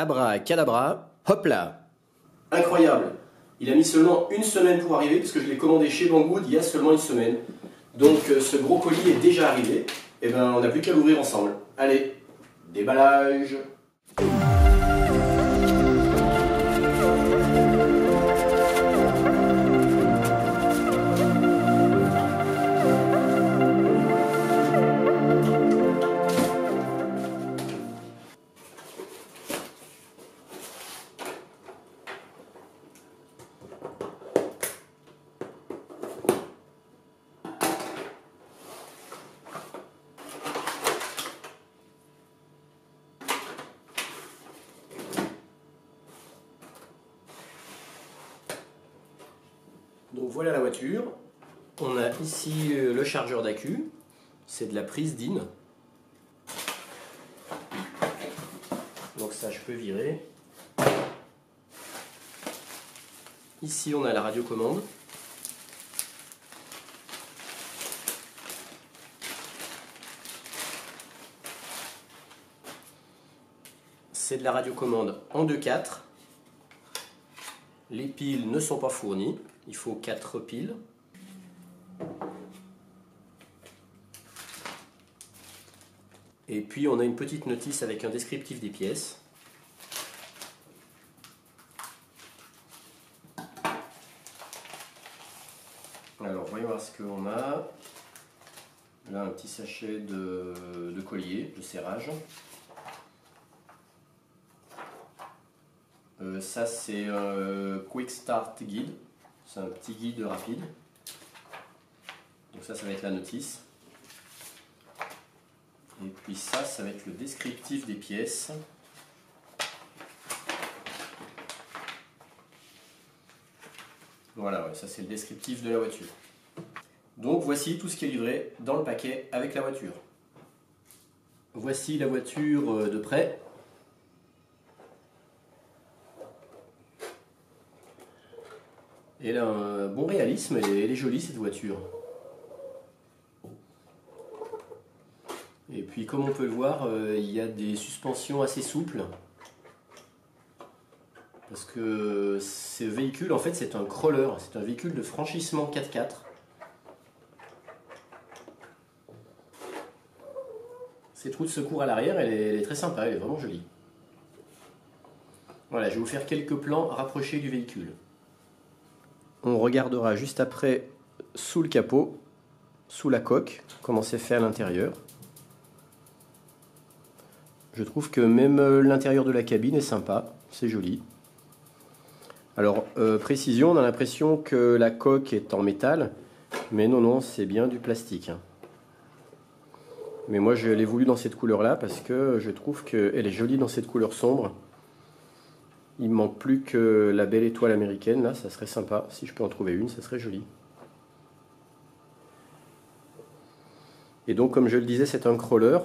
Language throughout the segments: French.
Abracadabra, hop là! Incroyable! Il a mis seulement une semaine pour arriver, parce que je l'ai commandé chez Banggood il y a seulement une semaine. Donc ce gros colis est déjà arrivé. Et ben on n'a plus qu'à l'ouvrir ensemble. Allez, déballage! Donc voilà la voiture. On a ici le chargeur d'accu. C'est de la prise DIN. Donc ça je peux virer. Ici on a la radiocommande. C'est de la radiocommande en 2/4. Les piles ne sont pas fournies. Il faut 4 piles. Et puis on a une petite notice avec un descriptif des pièces. Alors voyons voir ce qu'on a. Là un petit sachet de collier, de serrage. Ça c'est un Quick Start Guide. C'est un petit guide rapide. Donc ça va être la notice. Et puis ça va être le descriptif des pièces. Voilà, ouais, ça c'est le descriptif de la voiture. Donc voici tout ce qui est livré dans le paquet avec la voiture. Voici la voiture de près. Elle a un bon réalisme, elle est jolie cette voiture. Et puis comme on peut le voir, il y a des suspensions assez souples. Parce que ce véhicule en fait c'est un crawler, c'est un véhicule de franchissement 4x4. Cette roue de secours à l'arrière, elle est très sympa, elle est vraiment jolie. Voilà, je vais vous faire quelques plans rapprochés du véhicule. On regardera juste après sous le capot, sous la coque, comment c'est fait à l'intérieur. Je trouve que même l'intérieur de la cabine est sympa, c'est joli. Alors, précision, on a l'impression que la coque est en métal, mais non, c'est bien du plastique. Mais moi, je l'ai voulu dans cette couleur-là parce que je trouve qu'elle est jolie dans cette couleur sombre. Il me manque plus que la belle étoile américaine, là, ça serait sympa. Si je peux en trouver une, ça serait joli. Et donc, comme je le disais, c'est un crawler.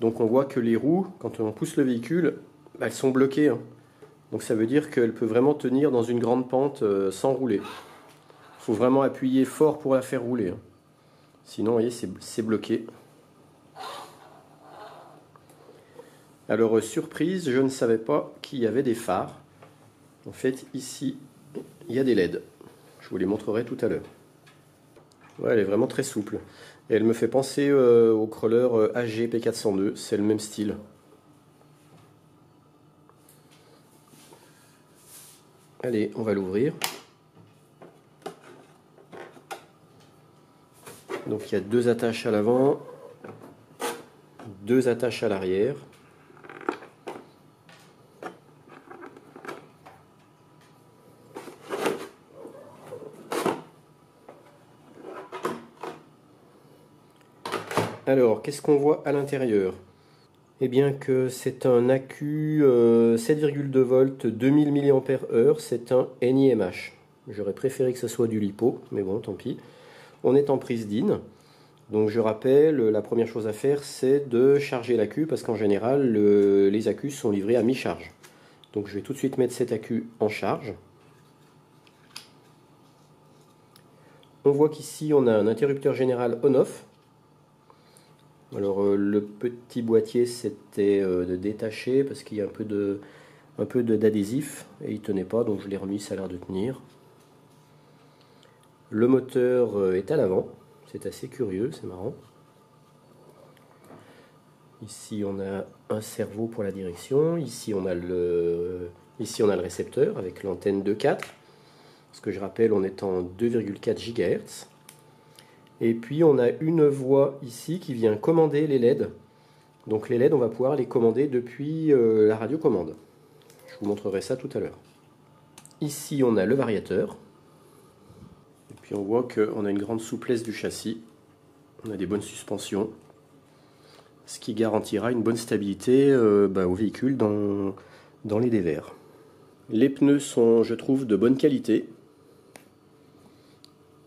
Donc on voit que les roues, quand on pousse le véhicule, elles sont bloquées. Donc ça veut dire qu'elle peut vraiment tenir dans une grande pente sans rouler. Il faut vraiment appuyer fort pour la faire rouler. Sinon, vous voyez, c'est bloqué. Alors, surprise, je ne savais pas qu'il y avait des phares. En fait, ici, il y a des LED. Je vous les montrerai tout à l'heure. Ouais, elle est vraiment très souple. Et elle me fait penser au crawler AG P402. C'est le même style. Allez, on va l'ouvrir. Donc, il y a 2 attaches à l'avant, 2 attaches à l'arrière. Alors, qu'est-ce qu'on voit à l'intérieur? Eh bien que c'est un accu 7,2 volts, 2000 mAh, c'est un NiMH. J'aurais préféré que ce soit du LiPo, mais bon, tant pis. On est en prise DIN. Donc je rappelle, la première chose à faire, c'est de charger l'accu, parce qu'en général, les accus sont livrés à mi-charge. Donc je vais tout de suite mettre cet accu en charge. On voit qu'ici, on a un interrupteur général on-off. Alors le petit boîtier c'était de détacher parce qu'il y a un peu de un peu d'adhésif et il tenait pas, donc je l'ai remis, ça a l'air de tenir. Le moteur est à l'avant, c'est assez curieux, c'est marrant. Ici on a un servot pour la direction, ici on a le récepteur avec l'antenne 2.4. Ce que je rappelle, on est en 2,4 GHz. Et puis on a une voie ici qui vient commander les LED. Donc les LED, on va pouvoir les commander depuis la radiocommande. Je vous montrerai ça tout à l'heure. Ici, on a le variateur. Et puis on voit qu'on a une grande souplesse du châssis. On a des bonnes suspensions. Ce qui garantira une bonne stabilité au véhicule dans les dévers. Les pneus sont, je trouve, de bonne qualité.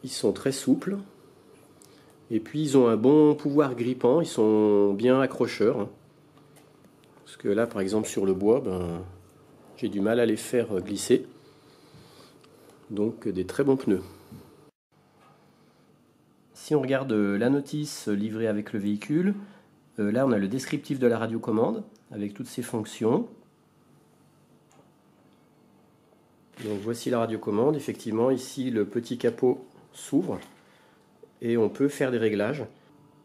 Ils sont très souples. Et puis ils ont un bon pouvoir grippant, ils sont bien accrocheurs. Hein. Parce que là, par exemple, sur le bois, j'ai du mal à les faire glisser. Donc des très bons pneus. Si on regarde la notice livrée avec le véhicule, là on a le descriptif de la radiocommande avec toutes ses fonctions. Donc voici la radiocommande. Effectivement, ici le petit capot s'ouvre. Et on peut faire des réglages.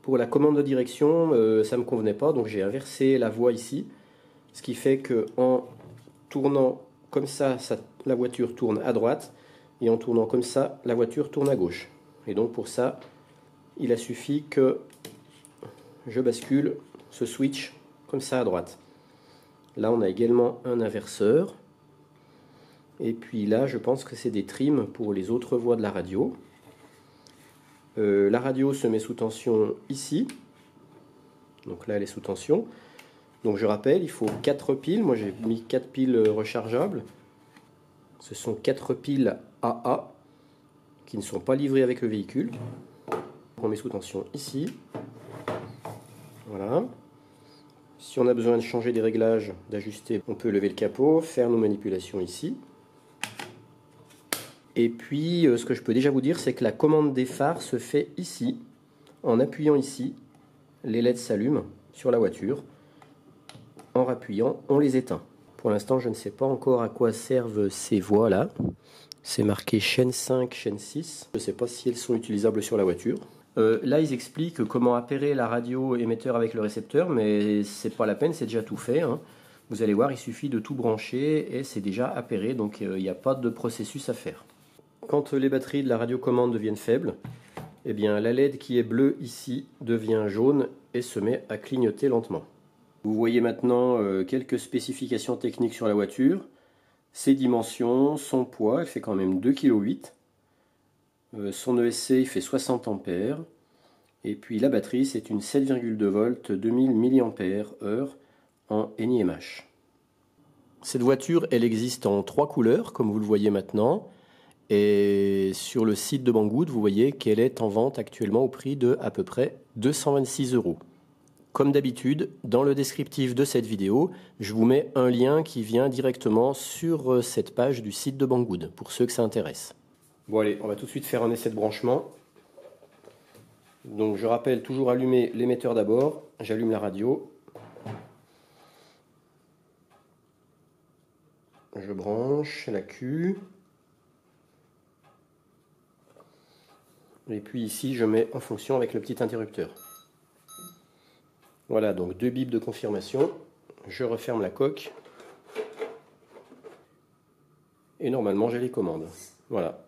Pour la commande de direction, ça ne me convenait pas, donc j'ai inversé la voie ici. Ce qui fait qu'en tournant comme ça, la voiture tourne à droite, et en tournant comme ça, la voiture tourne à gauche. Et donc pour ça, il a suffi que je bascule ce switch comme ça à droite. Là, on a également un inverseur. Et puis là, je pense que c'est des trims pour les autres voies de la radio. La radio se met sous tension ici. Donc là, elle est sous tension. Donc je rappelle, il faut 4 piles. Moi, j'ai mis 4 piles rechargeables. Ce sont 4 piles AA qui ne sont pas livrées avec le véhicule. On met sous tension ici. Voilà. Si on a besoin de changer des réglages, d'ajuster, on peut lever le capot, faire nos manipulations ici. Et puis, ce que je peux déjà vous dire, c'est que la commande des phares se fait ici. En appuyant ici, les LED s'allument sur la voiture. En rappuyant, on les éteint. Pour l'instant, je ne sais pas encore à quoi servent ces voies-là. C'est marqué chaîne 5, chaîne 6. Je ne sais pas si elles sont utilisables sur la voiture. Là, ils expliquent comment appairer la radio émetteur avec le récepteur, mais c'est pas la peine, c'est déjà tout fait. Hein. Vous allez voir, il suffit de tout brancher et c'est déjà appairé, donc il n'y a pas de processus à faire. Quand les batteries de la radiocommande deviennent faibles, eh bien, la LED qui est bleue ici devient jaune et se met à clignoter lentement. Vous voyez maintenant quelques spécifications techniques sur la voiture. Ses dimensions, son poids, elle fait quand même 2,8 kg. Son ESC, il fait 60 ampères. Et puis la batterie, c'est une 7,2 volts 2000 mAh en NiMH. Cette voiture, elle existe en 3 couleurs, comme vous le voyez maintenant. Et sur le site de Banggood, vous voyez qu'elle est en vente actuellement au prix de à peu près 226 €. Comme d'habitude, dans le descriptif de cette vidéo, je vous mets un lien qui vient directement sur cette page du site de Banggood, pour ceux que ça intéresse. Bon allez, on va tout de suite faire un essai de branchement. Donc je rappelle, toujours allumer l'émetteur d'abord, j'allume la radio. Je branche la Q. Et puis ici, je mets en fonction avec le petit interrupteur. Voilà, donc 2 bips de confirmation. Je referme la coque. Et normalement, j'ai les commandes. Voilà.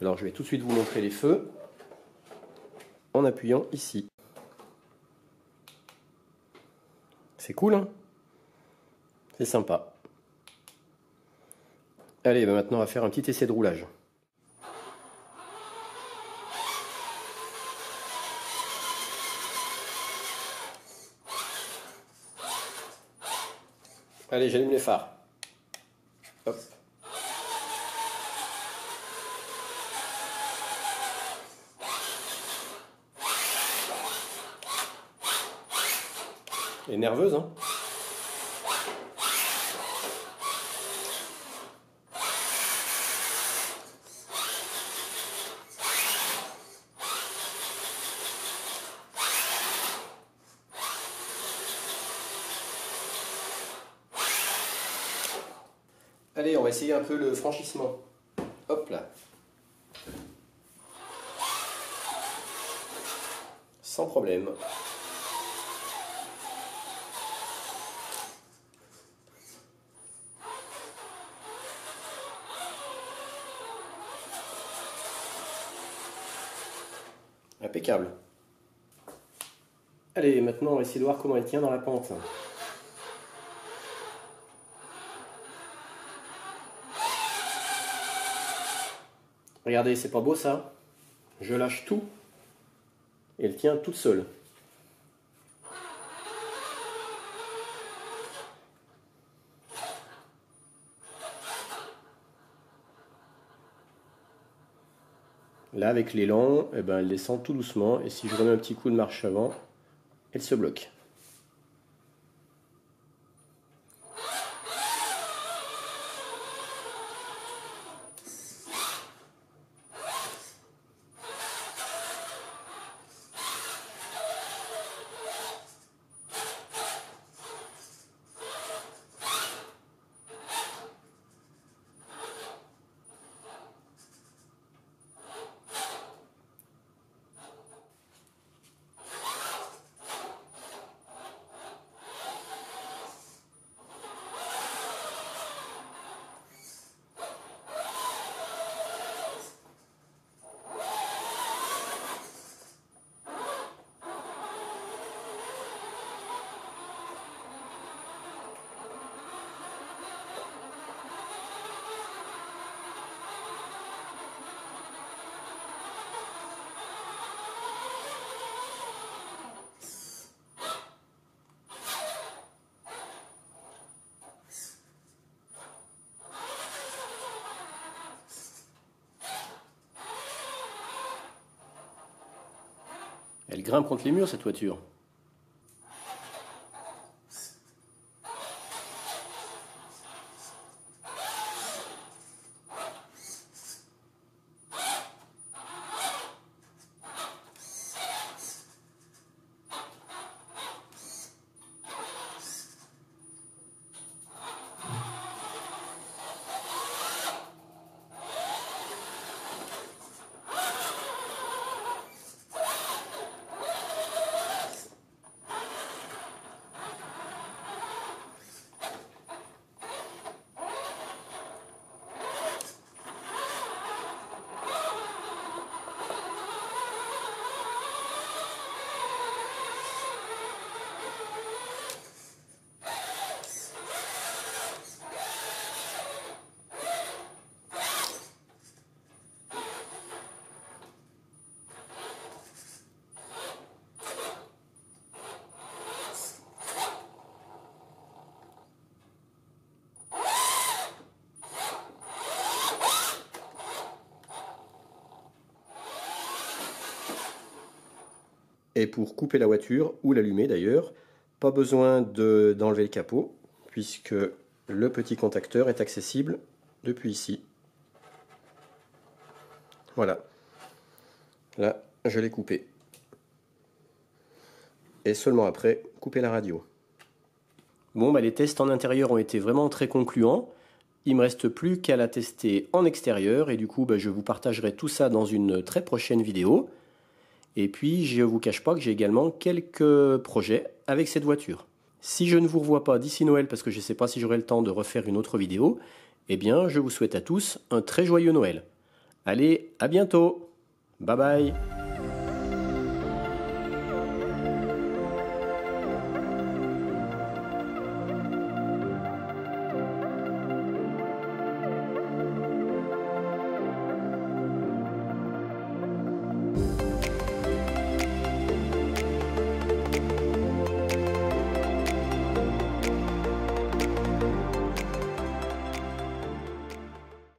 Alors, je vais tout de suite vous montrer les feux en appuyant ici. C'est cool, hein? C'est sympa. Allez, maintenant on va faire un petit essai de roulage. Allez, j'allume les phares. Hop. Elle est nerveuse, hein? Allez, on va essayer un peu le franchissement. Hop là. Sans problème. Impeccable. Allez, maintenant on va essayer de voir comment elle tient dans la pente. Regardez, c'est pas beau ça? Je lâche tout. Et elle tient toute seule. Là, avec l'élan, eh ben, elle descend tout doucement. Et si je remets un petit coup de marche avant, elle se bloque. Elle grimpe contre les murs cette voiture. Et pour couper la voiture, ou l'allumer d'ailleurs, pas besoin d'enlever le capot, puisque le petit contacteur est accessible depuis ici. Voilà. Là, je l'ai coupé. Et seulement après, couper la radio. Bon, bah, les tests en intérieur ont été vraiment très concluants. Il ne me reste plus qu'à la tester en extérieur, et du coup, bah, je vous partagerai tout ça dans une très prochaine vidéo. Et puis, je ne vous cache pas que j'ai également quelques projets avec cette voiture. Si je ne vous revois pas d'ici Noël, parce que je ne sais pas si j'aurai le temps de refaire une autre vidéo, eh bien, je vous souhaite à tous un très joyeux Noël. Allez, à bientôt. Bye bye.